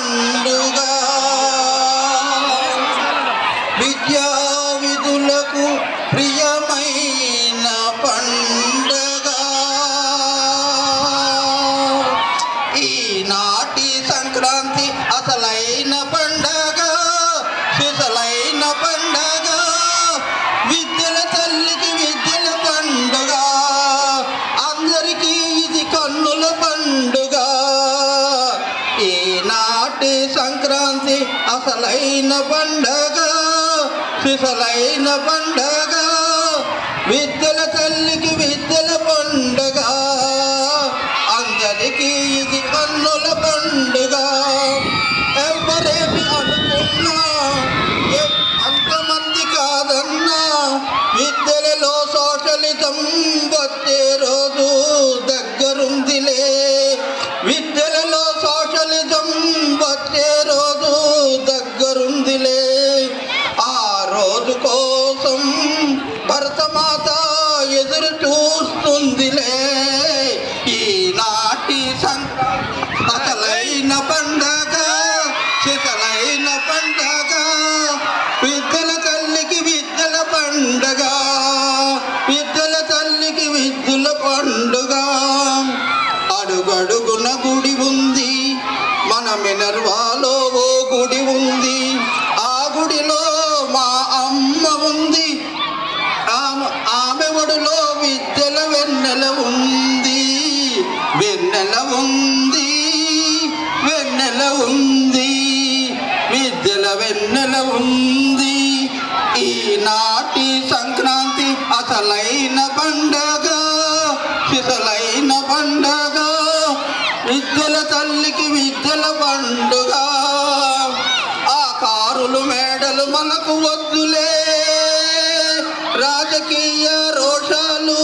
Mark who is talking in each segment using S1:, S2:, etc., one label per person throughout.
S1: పండుగ విద్యా విధులకు ప్రియమైన పండుగ ఈనాటి సంక్రాంతి అసలైన పండుగ సిసలైన పండుగ విద్యల తల్లికి విద్యల పండుగ అందరికీ ఇది కన్నుల పండుగ ఈనాటి సంక్రాంతి అసలైన పండుగ సిసలైన పండుగ విద్యల తల్లికి విద్యల పండుగ అందరికీ ఇది కన్నుల పండుగ ఎవరేమి అనుకున్నా అంతమంది కాదన్నా విద్యలలో సోషలిజం వచ్చే రోజు దగ్గరుందిలే విద్యలలో సోషలిజం వచ్చే రోజు దగ్గరుందిలే ఆ రోజు కోసం భరతమాత ఎదురు చూస్తుందిలే ఈనాటి సంక్రాంతి అసలైన పండగ సిసలైన పండగ విద్యల తల్లికి విద్యల పండగ విద్యల తల్లికి విద్యల పండుగ అడుగడుగున గుడి ఉంది మన మినర్వాలో ఓ గుడి ఉంది ఆ గుడిలో మా అమ్మ ఉంది ఆమె ఒడిలో విద్యల వెన్నెల ఉంది వెన్నెల ఉంది వెన్నెల ఉంది విద్యల వెన్నెల ఉంది ఈనాటి సంక్రాంతి అసలైన పండగ సిసలైన పండగ విద్యల తల్లికి విద్యల పండుగ ఆ కారులు మేడలు మనకు వద్దులే రాజకీయ రోషాలు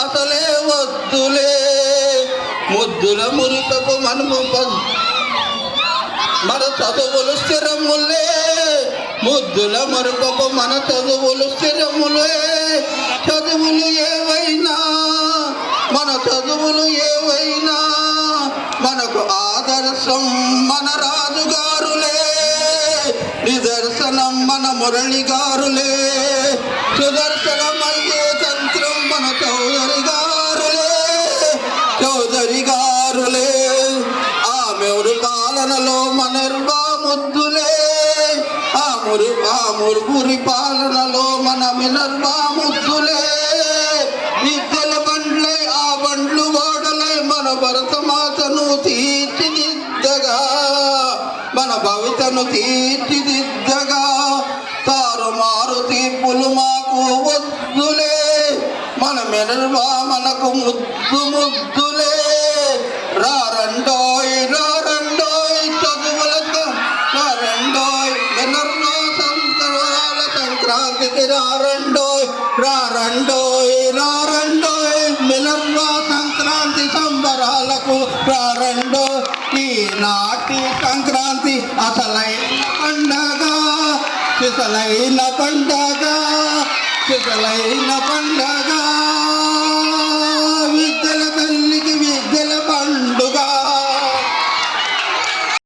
S1: అసలే వద్దులే ముద్దుల మురికపు మనము మన చదువులు స్థిరములే ముద్దుల మరుపపు మన చదువులు స్థిరములే చదువులు ఏవైనా మన చదువులు ఏవైనా మనకు ఆదర్శం మన రాజుగారులే నిదర్శనం మన మురళి గారులే సుదర్శనమయ్యే తంత్రం మన చౌదరి గారులే ఆమెరు పాలనలో మనర్వా ముద్దులే ఆ మురుగురి పాలనలో మన మినర్వా ముద్దులే విద్యల బండ్లై ఆ బండ్లు ఓడలై మన భరతమాతను తీర్చిదిద్దగా మన భవితను తీర్చిదిద్దగా తారుమారు తీర్పులు మాకు వద్దులే మన మినర్వా మనకు ముద్దులే రారండోయ్ చదువులకు రారండోయ్ మినర్వా సంతరాల సంక్రాంతికి రారండోయ్ మినర్వా సంక్రాంతి సంబరాలకు రారండోయ్ ఈనాటి సంక్రాంతి అసలైన పండగ సిసలైన పండగ